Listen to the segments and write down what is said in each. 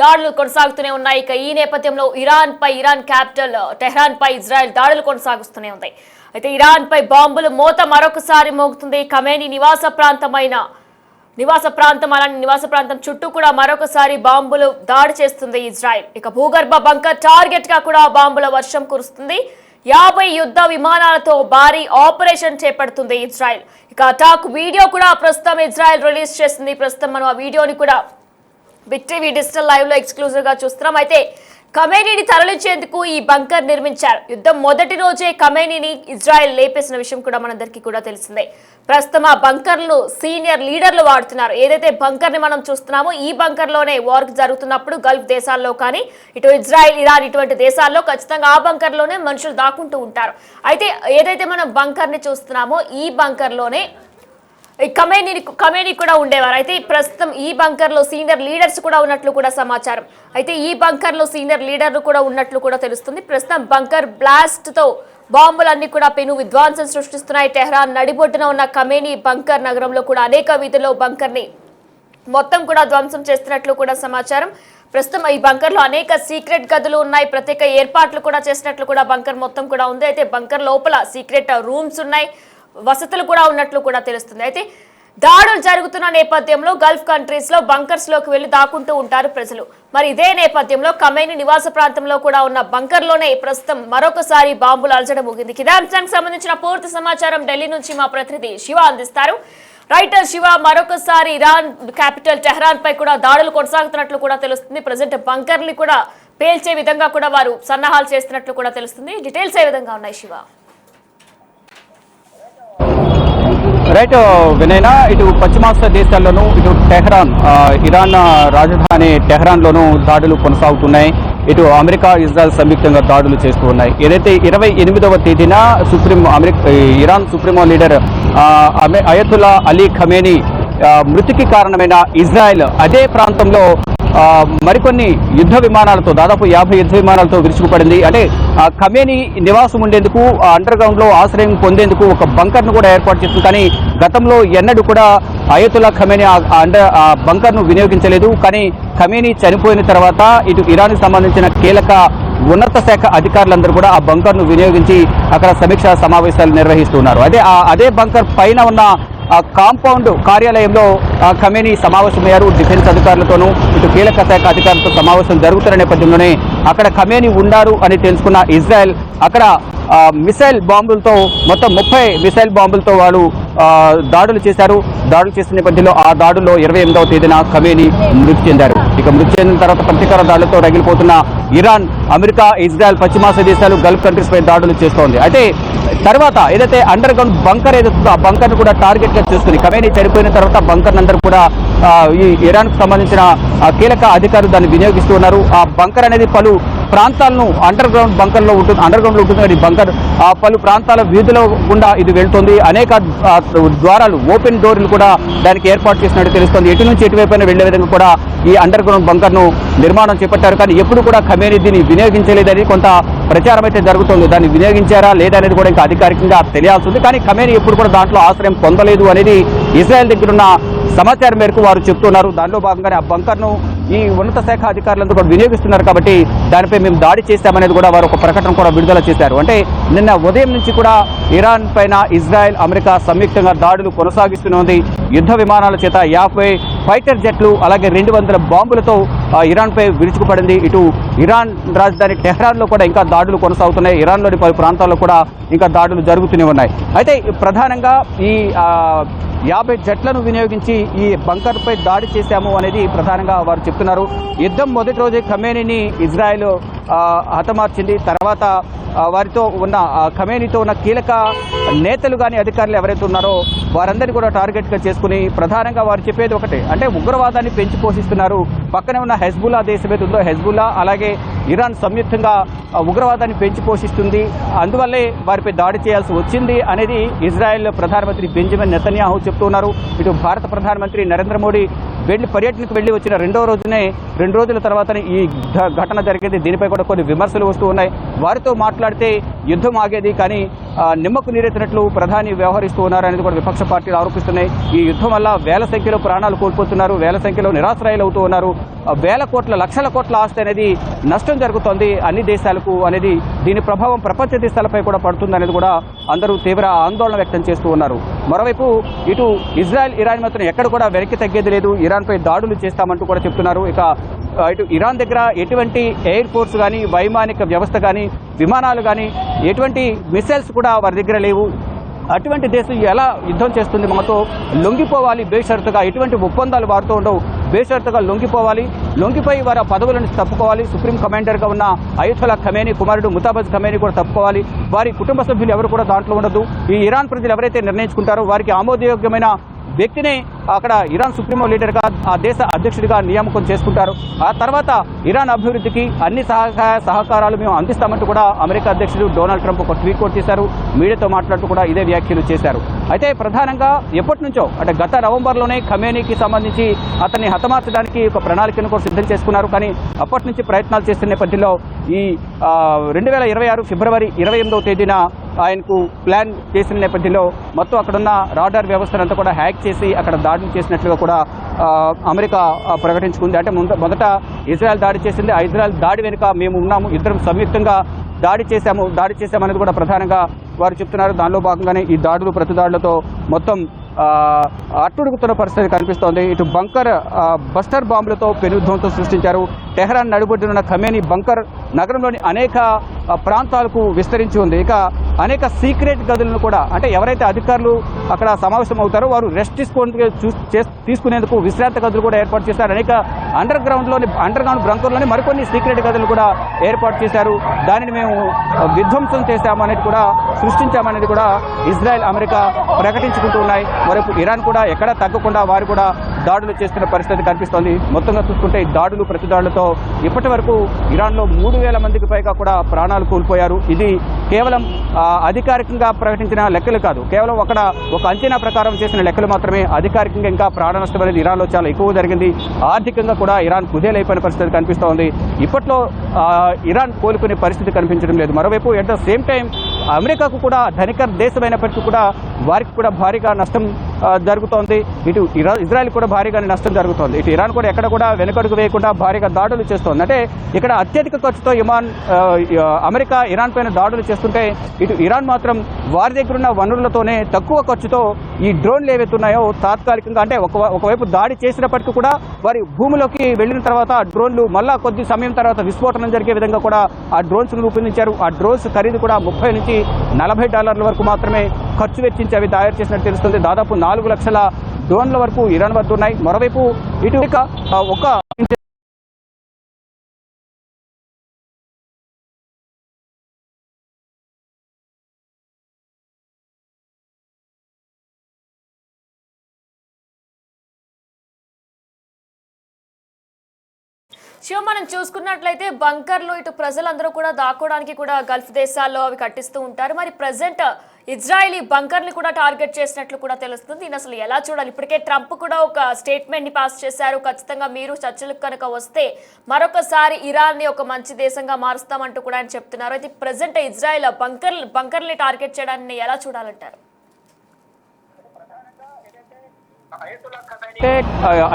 దాడులు కొనసాగుతూనే ఉన్నాయి. ఇక ఈ నేపథ్యంలో ఇరాన్ క్యాపిటల్ టెహ్రాన్ పై ఇజ్రాయెల్ దాడులు కొనసాగుతూనే ఉన్నాయి. అయితే ఇరాన్ పై బాంబులు మోత మరొకసారి మోగుతుంది. ఖమేనీ నివాస ప్రాంతం చుట్టూ కూడా మరొకసారి బాంబులు దాడి చేస్తుంది ఇజ్రాయెల్. ఇక భూగర్భ బంకర్ టార్గెట్ గా కూడా బాంబుల వర్షం కురుస్తుంది. 50 యుద్ధ విమానాలతో భారీ ఆపరేషన్ చేపడుతుంది ఇజ్రాయెల్. ఇక అటాక్ వీడియో కూడా ప్రస్తుతం ఇజ్రాయెల్ రిలీజ్ చేసింది. ప్రస్తుతం మనం ఆ వీడియోని కూడా బిగ్ టీవీ డిజిటల్ లైవ్ లో ఎక్స్క్లూజివ్ గా చూస్తున్నాం. అయితే ఖమేనీని తరలించేందుకు ఈ బంకర్ నిర్మించారు. యుద్ధం మొదటి రోజే ఖమేనీని ఇజ్రాయెల్ లేపేసిన విషయం కూడా మనందరికీ కూడా తెలిసిందే. ప్రస్తుతం ఆ బంకర్లు సీనియర్ లీడర్లు వాడుతున్నారు. ఏదైతే బంకర్ ని మనం చూస్తున్నామో ఈ బంకర్ లోనే వార్ జరుగుతున్నప్పుడు గల్ఫ్ దేశాల్లో కానీ ఇటు ఇజ్రాయెల్ ఇరాన్ ఇటువంటి దేశాల్లో ఖచ్చితంగా ఆ బంకర్ లోనే మనుషులు దాక్కుంటూ ఉంటారు. అయితే ఏదైతే మనం బంకర్ ని చూస్తున్నామో ఈ బంకర్ లోనే ఖమేనీ కూడా ఉండేవారు. అయితే ప్రస్తుతం ఈ బంకర్ లో సీనియర్ లీడర్స్ కూడా ఉన్నట్లు కూడా సమాచారం. అయితే ఈ బంకర్ లో సీనియర్ లీడర్లు కూడా ఉన్నట్లు కూడా తెలుస్తుంది. ప్రస్తుతం బంకర్ బ్లాస్ట్ తో బాంబులన్నీ కూడా పెను విధ్వంసం సృష్టిస్తున్నాయి. టెహ్రాన్ నడిబొడ్డున ఉన్న ఖమేనీ బంకర్ నగరంలో కూడా అనేక వీధుల్లో బంకర్ ని మొత్తం కూడా ధ్వంసం చేస్తున్నట్లు కూడా సమాచారం. ప్రస్తుతం ఈ బంకర్ లో అనేక సీక్రెట్ గదులు ఉన్నాయి. ప్రత్యేక ఏర్పాట్లు కూడా చేసినట్లు కూడా బంకర్ మొత్తం కూడా ఉంది. అయితే బంకర్ లోపల సీక్రెట్ రూమ్స్ ఉన్నాయి, వసతులు కూడా ఉన్నట్లు కూడా తెలుస్తుంది. అయితే దాడులు జరుగుతున్న నేపథ్యంలో గల్ఫ్ కంట్రీస్ లో బంకర్స్ లోకి వెళ్లి దాక్కుంటూ ఉంటారు ప్రజలు. మరి ఇదే నేపథ్యంలో ఖమేనీ నివాస ప్రాంతంలో కూడా ఉన్న బంకర్ లోనే ప్రస్తుతం మరొకసారి బాంబులు అలచడం ముగింది. ఇదే అంశానికి సంబంధించిన పూర్తి సమాచారం ఢిల్లీ నుంచి మా ప్రతినిధి శివ అందిస్తారు. రైటర్ శివ, మరొకసారి ఇరాన్ క్యాపిటల్ టెహ్రాన్ పై కూడా దాడులు కొనసాగుతున్నట్లు కూడా తెలుస్తుంది. ప్రజెంట్ బంకర్ ని కూడా పేల్చే విధంగా కూడా వారు సన్నాహాలు చేస్తున్నట్లు కూడా తెలుస్తుంది. డీటెయిల్స్ ఏ విధంగా ఉన్నాయి శివ? రైట్ వినయనా, ఇటు పశ్చిమాసియా దేశాల్లోనూ ఇటు టెహ్రాన్ ఇరాన్ రాజధాని టెహ్రాన్లోనూ దాడులు కొనసాగుతున్నాయి. ఇటు అమెరికా ఇజ్రాయెల్ సంయుక్తంగా దాడులు చేస్తూ ఉన్నాయి. ఏదైతే 28వ తేదీన Iran supremo leader Ayatollah Ali Khamenei మృతికి కారణమైన ఇజ్రాయెల్ అదే ప్రాంతంలో మరికొన్ని యుద్ధ విమానాలతో దాదాపు 50 యుద్ధ విమానాలతో విరుచుకుపడింది. అంటే ఖమేనీ నివాసం ఉండేందుకు అండర్ గ్రౌండ్ లో ఆశ్రయం పొందేందుకు ఒక బంకర్ ను కూడా ఏర్పాటు చేసింది. కానీ గతంలో ఎన్నడూ కూడా అయతుల్లా ఖమేనీ ఆ బంకర్ ను వినియోగించలేదు. కానీ ఖమేనీ చనిపోయిన తర్వాత ఇటు ఇరాన్ కి సంబంధించిన కీలక ఉన్నత శాఖ అధికారులందరూ కూడా ఆ బంకర్ ను వినియోగించి అక్కడ సమీక్షా సమావేశాలు నిర్వహిస్తున్నారు. అదే బంకర్ పైన ఉన్న కాంపౌండ్ కార్యాలయంలో ఖమేనీ సమావేశమయ్యారు. డిఫెన్స్ అధికారులతోనూ ఇటు కీలక శాఖ అధికారులతో సమావేశం జరుగుతున్న నేపథ్యంలోనే అక్కడ ఖమేనీ ఉన్నారు అని తెలుసుకున్న ఇజ్రాయెల్ అక్కడ మిసైల్ బాంబులతో మొత్తం 30 మిసైల్ బాంబులతో వాళ్ళు దాడులు చేశారు. దాడులు చేసిన నేపథ్యంలో ఆ దాడుల్లో 28వ తేదీన ఖమేనీ మృతి చెందారు. ఇక మృతి చెందిన తర్వాత ప్రతీకార దాడులతో రగిలిపోతున్న ఇరాన్, అమెరికా, ఇజ్రాయెల్ పశ్చిమాసియా దేశాలు గల్ఫ్ కంట్రీస్ పై దాడులు చేస్తోంది. అయితే తర్వాత ఏదైతే అండర్ గ్రౌండ్ బంకర్ ఏదైతుందో ఆ బంకర్ ను కూడా టార్గెట్ గా చేసుకుని ఖమేనీ చనిపోయిన తర్వాత బంకర్ అందరూ కూడా ఈ ఇరాన్ కు సంబంధించిన కీలక అధికారులు దాన్ని వినియోగిస్తూ ఉన్నారు. ఆ బంకర్ అనేది పలు ప్రాంతాలను అండర్ గ్రౌండ్ లో ఉంటుంది. బంకర్ పలు ప్రాంతాల వీధుల గుండా ఇది వెళ్తుంది. అనేక ద్వారాలు, ఓపెన్ డోర్లు కూడా దానికి ఏర్పాటు చేసినట్టు తెలుస్తోంది. ఎటు నుంచి ఎటువైపు వెళ్లే విధంగా కూడా ఈ అండర్ గ్రౌండ్ బంకర్ ను నిర్మాణం చేపట్టారు. కానీ ఎప్పుడు కూడా ఖమేనీ దీన్ని వినియోగించలేదని కొంత ప్రచారం అయితే జరుగుతుంది. దాన్ని వినియోగించారా లేదా అనేది కూడా ఇంకా అధికారికంగా తెలియాల్సి ఉంది. కానీ ఖమేనీ ఎప్పుడు కూడా దాంట్లో ఆశ్రయం పొందలేదు అనేది ఇజ్రాయెల్ దగ్గర ఉన్న సమాచారం మేరకు వారు చెప్తున్నారు. దానిలో భాగంగానే ఆ బంకర్ ను ఈ ఉన్నత శాఖ అధికారులందరూ కూడా వినియోగిస్తున్నారు. కాబట్టి దానిపై మేము దాడి చేస్తామనేది కూడా వారు ఒక ప్రకటన కూడా విడుదల చేశారు. అంటే నిన్న ఉదయం నుంచి కూడా ఇరాన్ పైన ఇజ్రాయెల్, అమెరికా సంయుక్తంగా దాడులు కొనసాగిస్తున్నది. యుద్ధ విమానాల చేత 50 ఫైటర్ జెట్లు అలాగే 200 బాంబులతో ఇరాన్ పై విరుచుకుపడింది. ఇటు ఇరాన్ రాజధాని టెహ్రాన్ లో కూడా ఇంకా దాడులు కొనసాగుతున్నాయి. ఇరాన్లోని పలు ప్రాంతాల్లో కూడా ఇంకా దాడులు జరుగుతూనే ఉన్నాయి. అయితే ప్రధానంగా ఈ 50 జట్లను వినియోగించి ఈ బంకర్ పై దాడి చేశాము అనేది ప్రధానంగా వారు చెప్తున్నారు. యుద్ధం మొదటి రోజే ఖమేనీని ఇజ్రాయెల్ హతమార్చింది. తర్వాత వారితో ఉన్న ఖమేనీతో ఉన్న కీలక నేతలు కానీ అధికారులు ఎవరైతే ఉన్నారో వారందరినీ కూడా టార్గెట్ గా చేసుకుని ప్రధానంగా వారు చెప్పేది ఒకటే, అంటే ఉగ్రవాదాన్ని పెంచి పోషిస్తున్నారు. పక్కనే ఉన్న హెజ్బుల్లా దేశం ఏది ఉందో హెజ్బుల్లా అలాగే ఇరాన్ సంయుక్తంగా ఉగ్రవాదాన్ని పెంచి పోషిస్తుంది. అందువల్లే వారిపై దాడి చేయాల్సి వచ్చింది అనేది ఇజ్రాయెల్ ప్రధానమంత్రి బెంజమిన్ నెతన్యాహు చెప్తూ ఉన్నారు. ఇటు భారత ప్రధానమంత్రి నరేంద్ర మోడీ పర్యటనకు వెళ్లి వచ్చిన 2వ రోజునే 2 రోజుల తర్వాతనే ఈ ఘటన జరిగేది. దీనిపై కూడా కొన్ని విమర్శలు వస్తూ ఉన్నాయి. వారితో మాట్లాడితే యుద్ధం ఆగేది, కానీ నిమ్మకు నీరెత్తినట్లు ప్రధాని వ్యవహరిస్తూ ఉన్నారనేది కూడా విపక్ష పార్టీలు ఆరోపిస్తున్నాయి. ఈ యుద్ధం వల్ల వేల సంఖ్యలో ప్రాణాలు కోల్పోతున్నారు, వేల సంఖ్యలో నిరాశ్రయాలు అవుతూ ఉన్నారు. వేల కోట్ల లక్షల కోట్ల ఆస్తి అనేది నష్టం జరుగుతోంది అన్ని దేశాలకు అనేది దీని ప్రభావం ప్రపంచ దేశాలపై కూడా పడుతుంది అనేది కూడా అందరూ తీవ్ర ఆందోళన వ్యక్తం చేస్తూ ఉన్నారు. మరోవైపు ఇటు ఇజ్రాయెల్ ఇరాన్ మాత్రం ఎక్కడ కూడా వెనక్కి తగ్గేది లేదు, ఇరాన్పై దాడులు చేస్తామంటూ కూడా చెప్తున్నారు. ఇటు ఇరాన్ దగ్గర ఎటువంటి ఎయిర్ ఫోర్స్ కానీ వైమానిక వ్యవస్థ కానీ విమానాలు కానీ ఎటువంటి మిసైల్స్ కూడా వారి దగ్గర లేవు. అటువంటి దేశం ఎలా యుద్ధం చేస్తుంది, మనతో లొంగిపోవాలి బేషరతుగా, ఎటువంటి ఒప్పందాలు వారితో ఉండవు, బేషరతుగా లొంగిపోయి వారి పదవుల నుంచి తప్పుకోవాలి. సుప్రీం కమాండర్గా ఉన్న అయతుల్లా ఖమేనీ కుమారుడు ముతాబజ్ ఖమేనీ కూడా తప్పుకోవాలి. వారి కుటుంబ సభ్యులు ఎవరు కూడా దాంట్లో ఉండదు. ఈ ఇరాన్ ప్రజలు ఎవరైతే నిర్ణయించుకుంటారో వారికి ఆమోదయోగ్యమైన వ్యక్తిని అక్కడ ఇరాన్ సుప్రీమో లీడర్గా ఆ దేశ అధ్యక్షుడిగా నియామకం చేసుకుంటారు. ఆ తర్వాత ఇరాన్ అభివృద్ధికి అన్ని సహకారాలు మేము అందిస్తామంటూ కూడా అమెరికా అధ్యక్షుడు డొనాల్డ్ ట్రంప్ ఒక ట్వీట్ కూడా చేశారు. మీడియాతో మాట్లాడుతూ కూడా ఇదే వ్యాఖ్యలు చేశారు. అయితే ప్రధానంగా ఎప్పటి నుంచో అంటే గత నవంబర్లోనే ఖమేనీకి సంబంధించి అతన్ని హతమార్చడానికి ఒక ప్రణాళికను కూడా సిద్ధం చేసుకున్నారు. కానీ అప్పటి నుంచి ప్రయత్నాలు చేస్తున్న నేపథ్యంలో ఈ 2026 ఫిబ్రవరి 28వ తేదీన ఆయనకు ప్లాన్ చేసిన నేపథ్యంలో మొత్తం అక్కడున్న రాడార్ వ్యవస్థనంతా కూడా హ్యాక్ చేసి అక్కడ దాడులు చేసినట్లుగా కూడా అమెరికా ప్రకటించుకుంది. అంటే మొదట ఇజ్రాయెల్ దాడి చేసింది. ఆ ఇజ్రాయెల్ దాడి వెనుక మేము ఉన్నాము, ఇద్దరం సంయుక్తంగా దాడి చేశామనేది కూడా ప్రధానంగా వారు చెప్తున్నారు. దానిలో భాగంగానే ఈ దాడులు ప్రతిదాడులతో మొత్తం అట్టుడుగుతున్న పరిస్థితి కనిపిస్తోంది. ఇటు బస్టర్ బాంబులతో పెనుధ్వంతో సృష్టించారు. టెహరాన్ నడుబొడ్డునున్న ఖమేనీ బంకర్ నగరంలోని అనేక ప్రాంతాలకు విస్తరించి ఉంది. ఇక అనేక సీక్రెట్ గదులను కూడా అంటే ఎవరైతే అధికారులు అక్కడ సమావేశం అవుతారో వారు రెస్ట్ తీసుకునేందుకు విశ్రాంత గదులు కూడా ఏర్పాటు చేశారు. అనేక అండర్ గ్రౌండ్ బంకర్లోని మరికొన్ని సీక్రెట్ గదులు కూడా ఏర్పాటు చేశారు. దానిని మేము విధ్వంసం చేశామనేది కూడా సృష్టించామనేది కూడా ఇజ్రాయెల్ అమెరికా ప్రకటించుకుంటూ ఉన్నాయి. మరోపు ఇరాన్ కూడా ఎక్కడా తగ్గకుండా వారు కూడా దాడులు చేస్తున్న పరిస్థితి కనిపిస్తోంది. మొత్తంగా చూసుకుంటే ఈ దాడులు ప్రతిదాడులతో ఇప్పటి వరకు ఇరాన్లో 3000 మందికి పైగా కూడా ప్రాణాలు కోల్పోయారు. ఇది కేవలం అధికారికంగా ప్రకటించిన లెక్కలు కాదు, కేవలం ఒక అంచనా ప్రకారం చేసిన లెక్కలు మాత్రమే. అధికారికంగా ఇంకా ప్రాణ నష్టం అనేది ఇరాన్లో చాలా ఎక్కువ జరిగింది. ఆర్థికంగా కూడా ఇరాన్ కుదేలైపోయిన పరిస్థితి కనిపిస్తోంది. ఇప్పట్లో ఇరాన్ కోలుకునే పరిస్థితి కనిపించడం లేదు. మరోవైపు ఎట్ ద సేమ్ టైం అమెరికాకు కూడా ధనిక దేశమైనప్పటికీ కూడా వారికి కూడా భారీగా నష్టం జరుగుతోంది. ఇటు ఇజ్రాయెల్ కూడా భారీగా నష్టం జరుగుతోంది. ఇటు ఇరాన్ కూడా ఎక్కడ కూడా వెనుకడుగు వేయకుండా భారీగా దాడులు చేస్తోంది. అంటే ఇక్కడ అత్యధిక ఖర్చుతో అమెరికా ఇరాన్ పైన దాడులు చేస్తుంటే ఇటు ఇరాన్ మాత్రం వారి దగ్గర ఉన్న వనరులతోనే తక్కువ ఖర్చుతో ఈ డ్రోన్లు ఏవైతున్నాయో తాత్కాలికంగా అంటే ఒకవైపు దాడి చేసినప్పటికీ కూడా వారి భూమిలోకి వెళ్ళిన తర్వాత ఆ డ్రోన్లు మళ్ళా కొద్ది సమయం తర్వాత విస్ఫోటనం జరిగే విధంగా కూడా ఆ డ్రోన్స్ రూపొందించారు. ఆ డ్రోన్స్ ఖరీదు కూడా $30 నుంచి $40 వరకు మాత్రమే ఖర్చు వెచ్చించి అవి తయారు చేసినట్టు తెలుస్తుంది. దాదాపు 4 లక్షల డ్రోన్ల వరకు ఇరాన్ వద్ద ఉన్నాయి. మరోవైపు ఇటు ఒక మనం చూసుకున్నట్లయితే బంకర్లు ఇటు ప్రజలందరూ కూడా దాక్కోవడానికి కూడా గల్ఫ్ దేశాల్లో అవి కట్టిస్తూ ఉంటారు. మరి ప్రజెంట్ ఇజ్రాయెలీ బంకర్ని కూడా టార్గెట్ చేసినట్లు కూడా తెలుస్తుంది. దీని అసలు ఎలా చూడాలి? ఇప్పటికే ట్రంప్ కూడా ఒక స్టేట్మెంట్ని పాస్ చేశారు. ఖచ్చితంగా మీరు చర్చలకు కనుక వస్తే మరొకసారి ఇరాన్ని ఒక మంచి దేశంగా మారుస్తామంటూ కూడా ఆయన చెప్తున్నారు. అయితే ప్రజెంట్ ఇజ్రాయెల్ బంకర్ని టార్గెట్ చేయడాన్ని ఎలా చూడాలంటారు?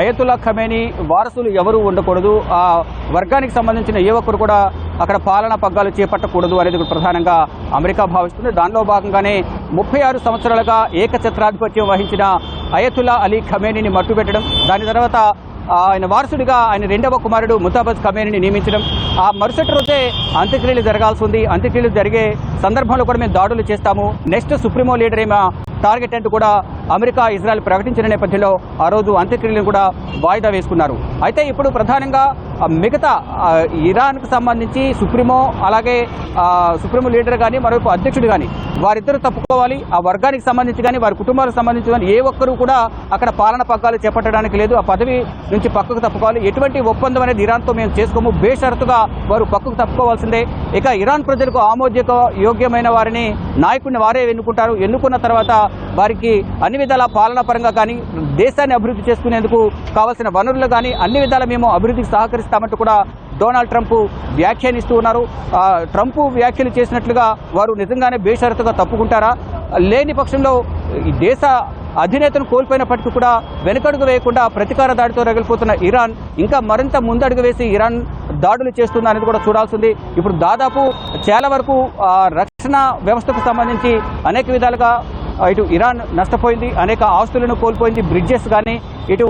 అయతుల్లా ఖమేనీ వారసులు ఎవరు ఉండకూడదు, ఆ వర్గానికి సంబంధించిన ఏ ఒక్కరు కూడా అక్కడ పాలనా పగ్గాలు చేపట్టకూడదు అనేది ప్రధానంగా అమెరికా భావిస్తుంది. దానిలో భాగంగానే 36 సంవత్సరాలుగా ఏకఛత్రాధిపత్యం వహించిన అయతుల్లా అలీ ఖమేనీని మట్టుబెట్టడం, దాని తర్వాత ఆయన వారసుడిగా ఆయన రెండవ కుమారుడు ముతాబజ్ ఖమేనీని నియమించడం, ఆ మరుసటి రోజే అంత్యక్రియలు జరగాల్సి ఉంది. అంత్యక్రియలు జరిగే సందర్భంలో కూడా మేము దాడులు చేస్తాము, నెక్స్ట్ సుప్రీమో లీడర్ ఏమో టార్గెట్ అంటూ కూడా అమెరికా ఇజ్రాయెల్ ప్రకటించిన నేపథ్యంలో ఆ రోజు అంత్యక్రియలను కూడా వాయిదా వేసుకున్నారు. అయితే ఇప్పుడు ప్రధానంగా మిగతా ఇరాన్కు సంబంధించి సుప్రీమో అలాగే సుప్రీమో లీడర్ కానీ మరోవైపు అధ్యక్షుడు కానీ వారిద్దరూ తప్పుకోవాలి. ఆ వర్గానికి సంబంధించి కానీ వారి కుటుంబాలకు సంబంధించి కానీ ఏ ఒక్కరూ కూడా అక్కడ పాలన పగ్గాలు చేపట్టడానికి లేదు. ఆ పదవి నుంచి పక్కకు తప్పుకోవాలి. ఎటువంటి ఒప్పందం అనేది ఇరాన్తో మేము చేసుకోము, బేషరతుగా వారు పక్కకు తప్పుకోవాల్సిందే. ఇక ఇరాన్ ప్రజలకు యోగ్యమైన వారిని నాయకుడిని వారే ఎన్నుకుంటారు. ఎన్నుకున్న తర్వాత వారికి అన్ని విధాల పాలనా పరంగా కానీ దేశాన్ని అభివృద్ధి చేసుకునేందుకు కావాల్సిన వనరులు కానీ అన్ని విధాల మేము అభివృద్ధికి సహకరిస్తామంటూ కూడా డొనాల్డ్ ట్రంప్ వ్యాఖ్యానిస్తూ ఉన్నారు. ట్రంప్ వ్యాఖ్యలు చేసినట్లుగా వారు నిజంగానే బేషరతుగా తప్పుకుంటారా? లేని పక్షంలో ఈ దేశ అధినేతను కోల్పోయినప్పటికీ కూడా వెనుకడుగు వేయకుండా ప్రతీకార దాడితో రగిలిపోతున్న ఇరాన్ ఇంకా మరింత ముందడుగు వేసి ఇరాన్ దాడులు చేస్తుందా అనేది కూడా చూడాల్సింది. ఇప్పుడు దాదాపు చాలా వరకు రక్షణ వ్యవస్థకు సంబంధించి అనేక విధాలుగా ఇటు ఇరాన్ నష్టపోయింది, అనేక ఆస్తులను కోల్పోయింది. బ్రిడ్జెస్ కానీ ఇటు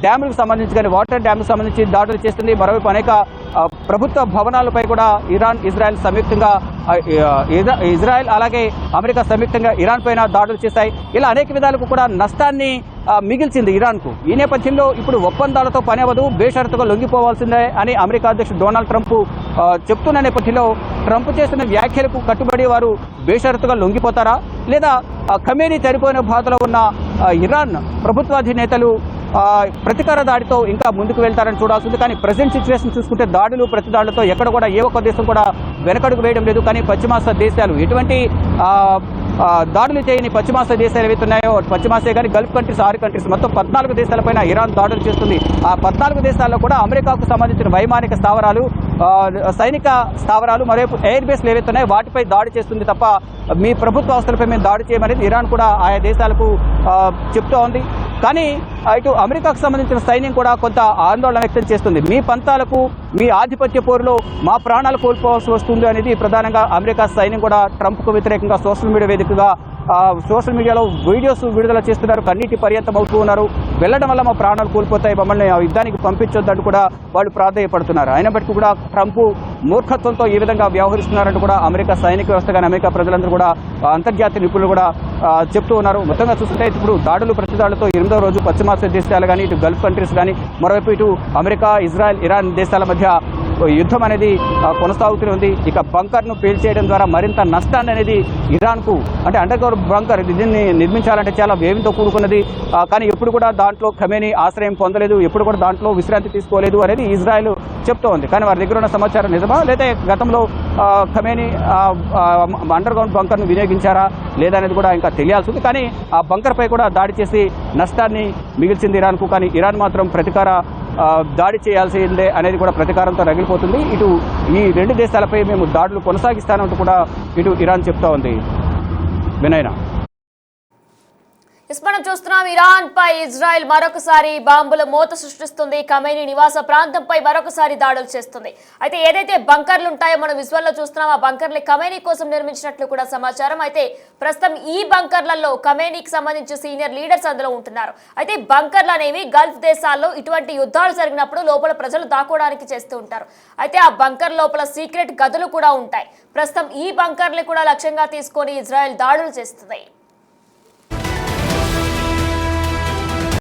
డ్యాములకు సంబంధించి కానీ వాటర్ డ్యాములకు సంబంధించి దాడులు చేస్తుంది. మరోవైపు అనేక ప్రభుత్వ భవనాలపై కూడా ఇరాన్ ఇజ్రాయెల్ సంయుక్తంగా ఇజ్రాయెల్ అలాగే అమెరికా సంయుక్తంగా ఇరాన్ పైన దాడులు చేశాయి. ఇలా అనేక విధాలకు కూడా నష్టాన్ని మిగిల్చింది ఇరాన్కు. ఈ నేపథ్యంలో ఇప్పుడు ఒప్పందాలతో పని అవ్వదు, బేషరతుగా లొంగిపోవాల్సిందే అని అమెరికా అధ్యక్షుడు డొనాల్డ్ ట్రంప్ చెప్తున్న నేపథ్యంలో ట్రంప్ చేసిన వ్యాఖ్యలకు కట్టుబడి వారు బేషరతుగా లొంగిపోతారా, లేదా ఖమేనీ చనిపోయిన బాధలో ఉన్న ఇరాన్ ప్రభుత్వాధినేతలు ప్రతీకార దాడితో ఇంకా ముందుకు వెళ్తారని చూడాల్సింది. కానీ ప్రజెంట్ సిచ్యువేషన్ చూసుకుంటే దాడులు ప్రతి దాడులతో ఎక్కడ కూడా ఏ ఒక్క దేశం కూడా వెనకడుగు వేయడం లేదు. కానీ పశ్చిమాసియా దేశాలు ఎటువంటి దాడులు చేయని పశ్చిమాసియా దేశాలు ఏవైతే ఉన్నాయో, పశ్చిమాసియా కానీ గల్ఫ్ కంట్రీస్ 6 కంట్రీస్ మొత్తం 14 దేశాలపైన ఇరాన్ దాడులు చేస్తుంది. ఆ 14 దేశాల్లో కూడా అమెరికాకు సంబంధించిన వైమానిక స్థావరాలు, సైనిక స్థావరాలు, మరోవైపు ఎయిర్ బేస్లు ఏవైతే ఉన్నాయో వాటిపై దాడి చేస్తుంది తప్ప మీ ప్రభుత్వ ఆస్తులపై మేము దాడి చేయమనేది ఇరాన్ కూడా ఆయా దేశాలకు చెప్తూ ఉంది. కానీ ఇటు అమెరికాకు సంబంధించిన సైన్యం కూడా కొంత ఆందోళన వ్యక్తం చేస్తుంది. మీ పంతాలకు, మీ ఆధిపత్య పోరులో మా ప్రాణాలు కోల్పోవాల్సి వస్తుంది అనేది ప్రధానంగా అమెరికా సైన్యం కూడా ట్రంప్కు వ్యతిరేకంగా సోషల్ మీడియా వేదికగా సోషల్ మీడియాలో వీడియోస్ విడుదల చేస్తున్నారు. కన్నీటి పర్యంతం అవుతూ ఉన్నారు. వెళ్లడం వల్ల మా ప్రాణాలు కోల్పోతాయి, మమ్మల్ని ఆ యుద్ధానికి పంపించొద్దంటూ కూడా వాళ్ళు ప్రాధేయపడుతున్నారు. అయినప్పటికీ కూడా ట్రంప్ మూర్ఖత్వంతో ఈ విధంగా వ్యవహరిస్తున్నారంటూ కూడా అమెరికా సైనిక వ్యవస్థ కానీ అమెరికా ప్రజలందరూ కూడా అంతర్జాతీయ నిపుణులు కూడా చెప్తూ ఉన్నారు. మొత్తంగా చూస్తుంటే ఇప్పుడు దాడులు ప్రతిదాడులతో 8వ రోజు పశ్చిమాసియా దేశాలు కానీ ఇటు గల్ఫ్ కంట్రీస్ కానీ మరోవైపు ఇటు అమెరికా, ఇజ్రాయెల్, ఇరాన్ దేశాల మధ్య యుద్ధం అనేది కొనసాగుతూనే ఉంది. ఇక బంకర్ను పేల్చేయడం ద్వారా మరింత నష్టాన్ని అనేది ఇరాన్కు, అంటే అండర్ గ్రౌండ్ బంకర్ దీన్ని నిర్మించాలంటే చాలా వ్యయంతో కూడుకున్నది. కానీ ఎప్పుడు కూడా దాంట్లో ఖమేనీ ఆశ్రయం పొందలేదు, ఎప్పుడు కూడా దాంట్లో విశ్రాంతి తీసుకోలేదు అనేది ఇజ్రాయెల్ చెప్తూ ఉంది. కానీ వారి దగ్గర ఉన్న సమాచారం నిజమా, లేదా గతంలో ఖమేనీ అండర్ గ్రౌండ్ బంకర్ను వినియోగించారా లేదా అనేది కూడా ఇంకా తెలియాల్సి ఉంది. కానీ ఆ బంకర్పై కూడా దాడి చేసి నష్టాన్ని మిగిల్చింది ఇరాన్కు. కానీ ఇరాన్ మాత్రం ప్రతీకార దాడి చేయాల్సిందే అనేది కూడా ప్రతీకారంతో రగిలిపోతుంది. ఇటు ఈ 2 దేశాలపై మేము దాడులు కొనసాగిస్తానంటూ కూడా ఇటు ఇరాన్ చెప్తా ఉంది. వినయన మనం చూస్తున్నాం, ఇరాన్ పై ఇజ్రాయెల్ మరొకసారి బాంబుల మోత సృష్టిస్తుంది. ఖమేనీ నివాస ప్రాంతంపై మరొకసారి దాడులు చేస్తుంది. అయితే ఏదైతే బంకర్లు ఉంటాయో మనం విజువల్లో చూస్తున్నాం, ఆ బంకర్లు ఖమేనీ కోసం నిర్మించినట్లు కూడా సమాచారం. అయితే ప్రస్తుతం ఈ బంకర్లలో ఖమేనీకి సంబంధించి సీనియర్ లీడర్స్ అందులో ఉంటున్నారు. అయితే బంకర్లు అనేవి గల్ఫ్ దేశాల్లో ఇటువంటి యుద్ధాలు జరిగినప్పుడు లోపల ప్రజలు దాక్కోవడానికి చేస్తూ ఉంటారు. అయితే ఆ బంకర్ లోపల సీక్రెట్ గదులు కూడా ఉంటాయి. ప్రస్తుతం ఈ బంకర్లు కూడా లక్ష్యంగా తీసుకొని ఇజ్రాయెల్ దాడులు చేస్తుంది.